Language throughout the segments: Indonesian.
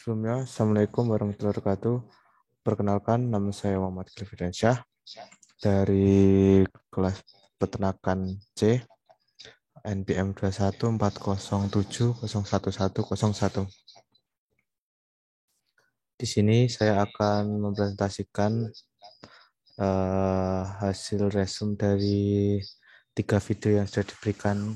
Sebelumnya, Assalamualaikum warahmatullahi wabarakatuh. Perkenalkan, nama saya Muhammad Cliffidensyah dari kelas peternakan C, NPM 21407011101. Di sini saya akan mempresentasikan hasil resume dari 3 video yang sudah diberikan,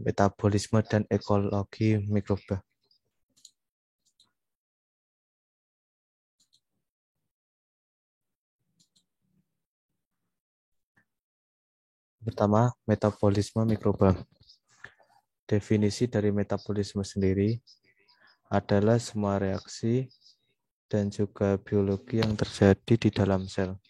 metabolisme dan ekologi mikroba. Pertama, metabolisme mikroba. Definisi dari metabolisme sendiri adalah semua reaksi dan juga biologi yang terjadi di dalam sel.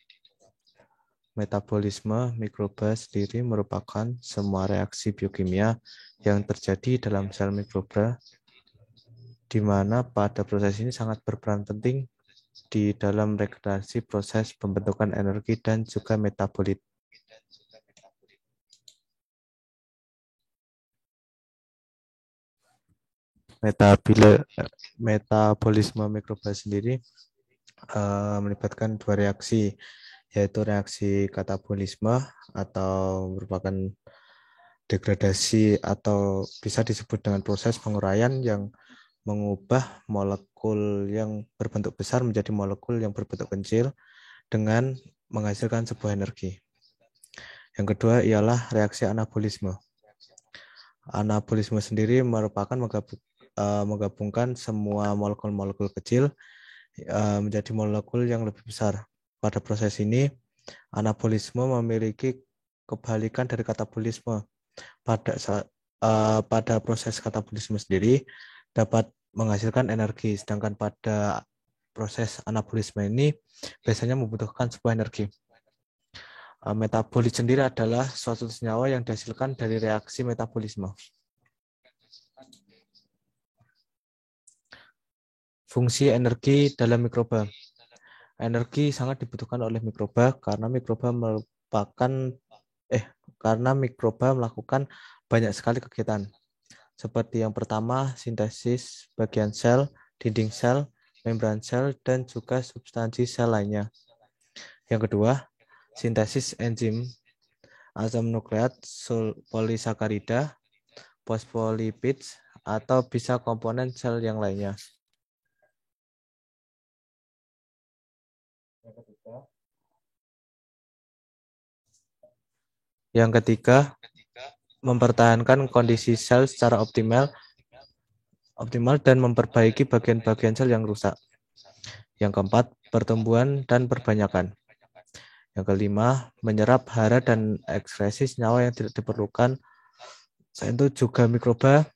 Metabolisme mikroba sendiri merupakan semua reaksi biokimia yang terjadi dalam sel mikroba, di mana pada proses ini sangat berperan penting di dalam regulasi proses pembentukan energi dan juga metabolit. Metabolisme mikroba sendiri melibatkan dua reaksi, yaitu reaksi katabolisme atau merupakan degradasi atau bisa disebut dengan proses penguraian yang mengubah molekul yang berbentuk besar menjadi molekul yang berbentuk kecil dengan menghasilkan sebuah energi. Yang kedua ialah reaksi anabolisme. Anabolisme sendiri merupakan menggabungkan semua molekul-molekul kecil menjadi molekul yang lebih besar. Pada proses ini, anabolisme memiliki kebalikan dari katabolisme. Pada proses katabolisme sendiri dapat menghasilkan energi, sedangkan pada proses anabolisme ini biasanya membutuhkan sebuah energi. Metabolit sendiri adalah suatu senyawa yang dihasilkan dari reaksi metabolisme. Fungsi energi dalam mikroba. Energi sangat dibutuhkan oleh mikroba karena mikroba melakukan banyak sekali kegiatan. Seperti yang pertama, sintesis bagian sel, dinding sel, membran sel, dan juga substansi sel lainnya. Yang kedua, sintesis enzim, asam nukleat, polisakarida, fosfolipids, atau bisa komponen sel yang lainnya. Yang ketiga, mempertahankan kondisi sel secara optimal dan memperbaiki bagian-bagian sel yang rusak. Yang keempat, pertumbuhan dan perbanyakan. Yang kelima, menyerap hara dan ekskresi senyawa yang tidak diperlukan. Selain itu juga mikroba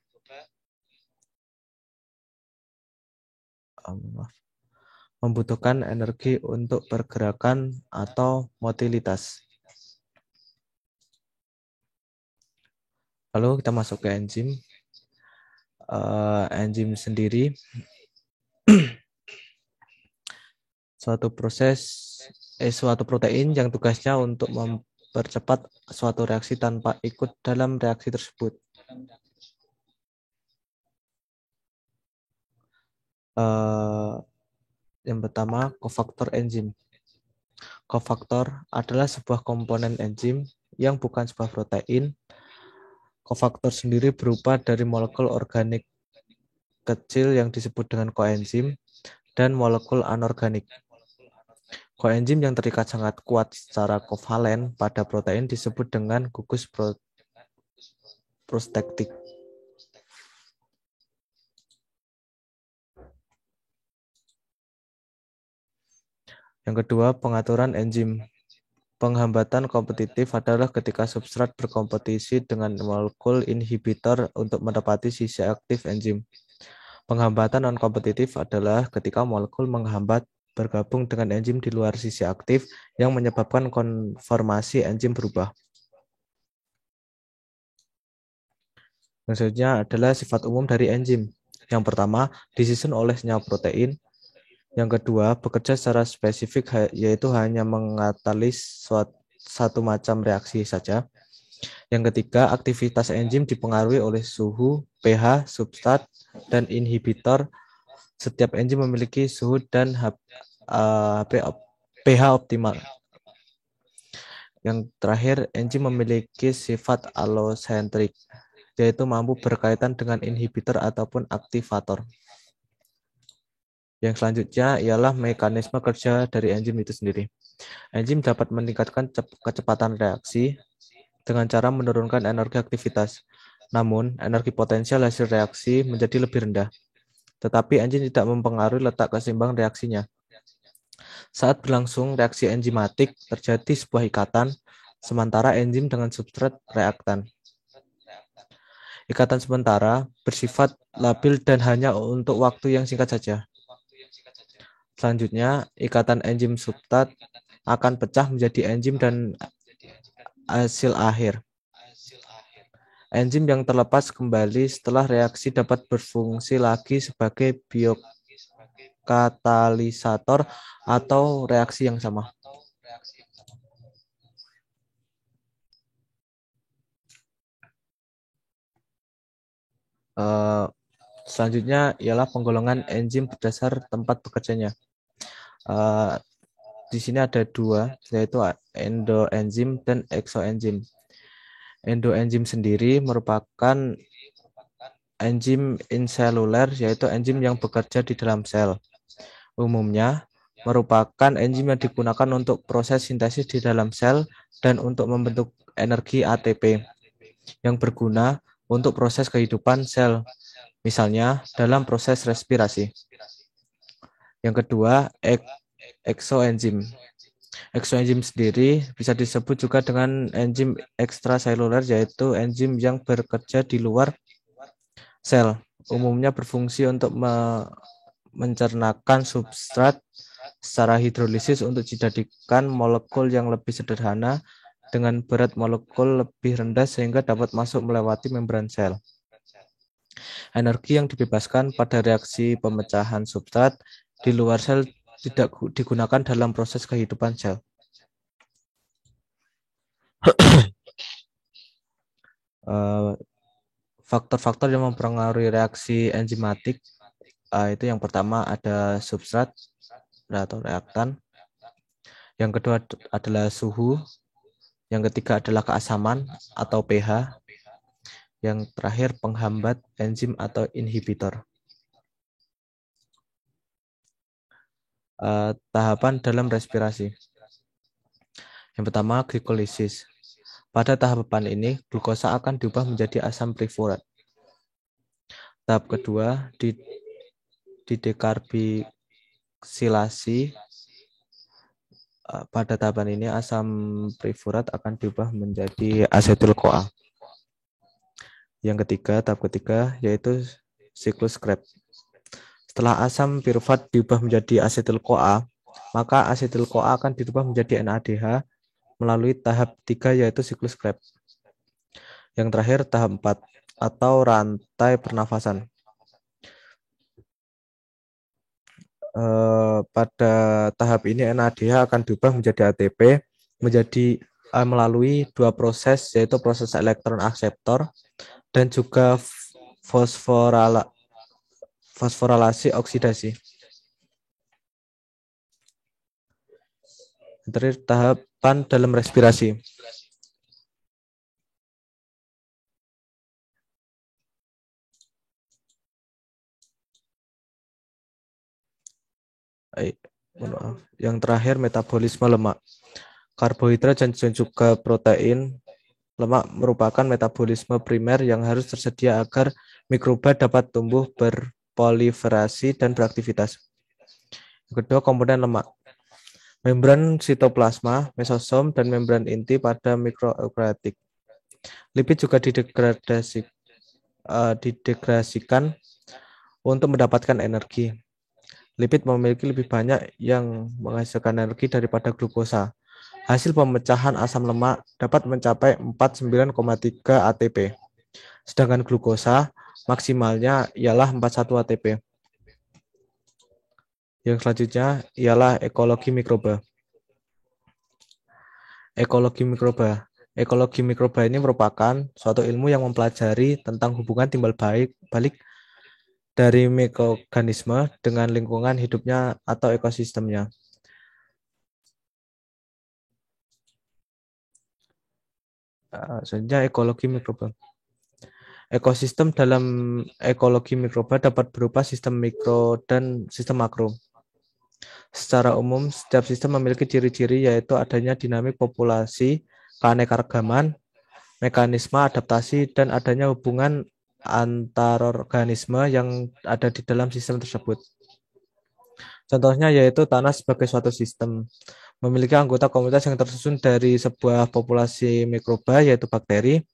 membutuhkan energi untuk pergerakan atau motilitas. Lalu kita masuk ke enzim. Enzim sendiri suatu protein yang tugasnya untuk mempercepat suatu reaksi tanpa ikut dalam reaksi tersebut. Yang pertama, kofaktor enzim. Kofaktor adalah sebuah komponen enzim yang bukan sebuah protein. Kofaktor sendiri berupa dari molekul organik kecil yang disebut dengan koenzim dan molekul anorganik. Koenzim yang terikat sangat kuat secara kovalen pada protein disebut dengan gugus prostetik. Yang kedua, pengaturan enzim. Penghambatan kompetitif adalah ketika substrat berkompetisi dengan molekul inhibitor untuk mendapati sisi aktif enzim. Penghambatan non-kompetitif adalah ketika molekul menghambat bergabung dengan enzim di luar sisi aktif yang menyebabkan konformasi enzim berubah. Selanjutnya adalah sifat umum dari enzim. Yang pertama, disusun oleh senyawa protein. Yang kedua, bekerja secara spesifik, yaitu hanya mengatalis satu macam reaksi saja. Yang ketiga, aktivitas enzim dipengaruhi oleh suhu, pH, substrat, dan inhibitor Setiap enzim memiliki suhu dan pH optimal. Yang terakhir, enzim memiliki sifat allosentrik, yaitu mampu berkaitan dengan inhibitor ataupun aktivator. Yang selanjutnya ialah mekanisme kerja dari enzim itu sendiri. Enzim dapat meningkatkan kecepatan reaksi dengan cara menurunkan energi aktivitas. Namun, energi potensial hasil reaksi menjadi lebih rendah. Tetapi enzim tidak mempengaruhi letak keseimbangan reaksinya. Saat berlangsung reaksi enzimatik, terjadi sebuah ikatan, sementara enzim dengan substrat reaktan. Ikatan sementara bersifat labil dan hanya untuk waktu yang singkat saja. Selanjutnya, ikatan enzim substrat akan pecah menjadi enzim dan hasil akhir. Enzim yang terlepas kembali setelah reaksi dapat berfungsi lagi sebagai biokatalisator atau reaksi yang sama. Selanjutnya ialah penggolongan enzim berdasar tempat bekerjanya. Di sini ada dua, yaitu endoenzim dan exoenzim. Endoenzim sendiri merupakan enzim inseluler, yaitu enzim yang bekerja di dalam sel. Umumnya merupakan enzim yang digunakan untuk proses sintesis di dalam sel dan untuk membentuk energi ATP yang berguna untuk proses kehidupan sel, misalnya dalam proses respirasi. Yang kedua, exoenzim. Exoenzim sendiri bisa disebut juga dengan enzim ekstraseluler, yaitu enzim yang bekerja di luar sel. Umumnya berfungsi untuk mencernakan substrat secara hidrolisis untuk dijadikan molekul yang lebih sederhana dengan berat molekul lebih rendah sehingga dapat masuk melewati membran sel. Energi yang dibebaskan pada reaksi pemecahan substrat di luar sel tidak digunakan dalam proses kehidupan sel. Faktor-faktor yang mempengaruhi reaksi enzimatik itu yang pertama ada substrat atau reaktan, yang kedua adalah suhu, yang ketiga adalah keasaman atau pH, yang terakhir penghambat enzim atau inhibitor. Tahapan dalam respirasi. Yang pertama, glikolisis. Pada tahapan ini, glukosa akan diubah menjadi asam prifurat. Tahap kedua, didekarboksilasi. Pada tahapan ini, asam prifurat akan diubah menjadi asetil-CoA. Yang ketiga, tahap ketiga, yaitu siklus Krebs. Setelah asam pirufat diubah menjadi asetil-CoA, maka asetil-CoA akan dirubah menjadi NADH melalui tahap 3 yaitu siklus Krebs. Yang terakhir tahap 4 atau rantai pernafasan. Pada tahap ini NADH akan diubah menjadi ATP melalui dua proses, yaitu proses elektron akseptor dan juga fosforylasi oksidasi. Terakhir tahapan dalam respirasi. Yang terakhir metabolisme lemak. Karbohidrat dan juga protein lemak merupakan metabolisme primer yang harus tersedia agar mikroba dapat tumbuh, berproliferasi, dan beraktivitas. Yang kedua, komponen lemak. Membran sitoplasma, mesosom, dan membran inti pada mikroeukariotik. Lipid juga didegradasikan untuk mendapatkan energi. Lipid memiliki lebih banyak yang menghasilkan energi daripada glukosa. Hasil pemecahan asam lemak dapat mencapai 49,3 ATP. Sedangkan glukosa maksimalnya ialah 41 ATP. Yang selanjutnya ialah ekologi mikroba. Ekologi mikroba. Ekologi mikroba ini merupakan suatu ilmu yang mempelajari tentang hubungan timbal balik dari mikroorganisme dengan lingkungan hidupnya atau ekosistemnya. Selanjutnya ekologi mikroba. Ekosistem dalam ekologi mikroba dapat berupa sistem mikro dan sistem makro. Secara umum, setiap sistem memiliki ciri-ciri yaitu adanya dinamik populasi, keanekaragaman, mekanisme adaptasi, dan adanya hubungan antar organisme yang ada di dalam sistem tersebut. Contohnya yaitu tanah sebagai suatu sistem, memiliki anggota komunitas yang tersusun dari sebuah populasi mikroba yaitu bakteri,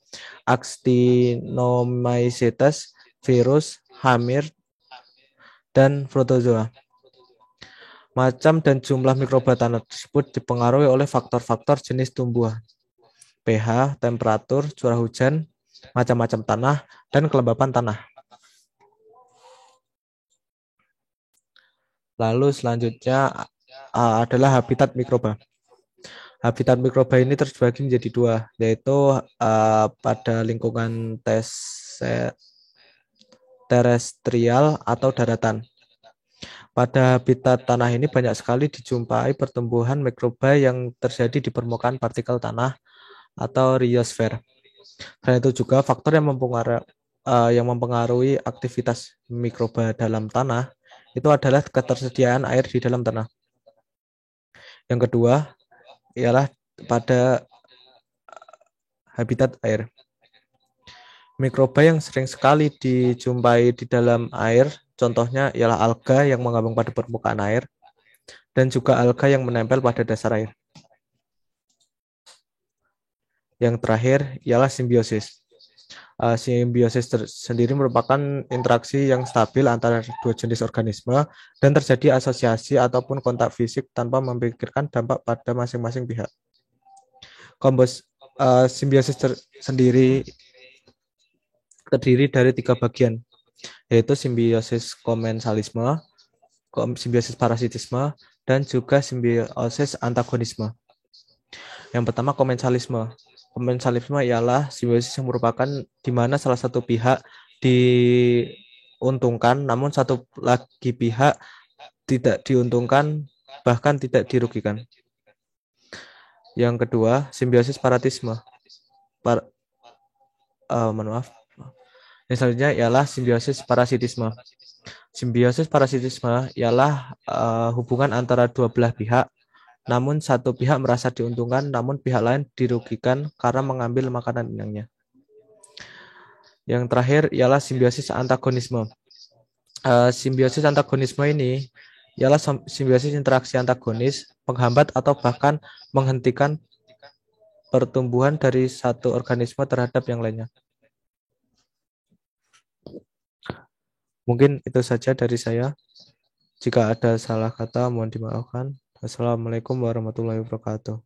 Actinomycetes, virus, hamir, dan protozoa. Macam dan jumlah mikroba tanah tersebut dipengaruhi oleh faktor-faktor jenis tumbuhan, pH, temperatur, curah hujan, macam-macam tanah, dan kelembapan tanah. Lalu selanjutnya adalah habitat mikroba. Habitat mikroba ini terbagi menjadi dua, yaitu pada lingkungan terestrial atau daratan. Pada habitat tanah ini banyak sekali dijumpai pertumbuhan mikroba yang terjadi di permukaan partikel tanah atau rhiosfer. Selain itu juga faktor yang mempengaruhi aktivitas mikroba dalam tanah itu adalah ketersediaan air di dalam tanah. Yang kedua ialah pada habitat air. Mikroba yang sering sekali dijumpai di dalam air, contohnya ialah alga yang mengambang pada permukaan air, dan juga alga yang menempel pada dasar air. Yang terakhir ialah simbiosis. Simbiosis sendiri merupakan interaksi yang stabil antara dua jenis organisme dan terjadi asosiasi ataupun kontak fisik tanpa memikirkan dampak pada masing-masing pihak. Simbiosis sendiri terdiri dari 3 bagian, yaitu simbiosis komensalisme, simbiosis parasitisme, dan juga simbiosis antagonisme. Yang pertama, komensalisme. Komensalisme ialah simbiosis yang merupakan di mana salah satu pihak diuntungkan, namun satu lagi pihak tidak diuntungkan, bahkan tidak dirugikan. Yang kedua, simbiosis parasitisme. Yang selanjutnya ialah simbiosis parasitisme. Simbiosis parasitisme ialah hubungan antara dua belah pihak, namun satu pihak merasa diuntungkan, namun pihak lain dirugikan karena mengambil makanan inangnya. Yang terakhir ialah simbiosis antagonisme. Simbiosis antagonisme ini ialah simbiosis interaksi antagonis, penghambat atau bahkan menghentikan pertumbuhan dari satu organisme terhadap yang lainnya. Mungkin itu saja dari saya. Jika ada salah kata, mohon dimaafkan. Assalamualaikum warahmatullahi wabarakatuh.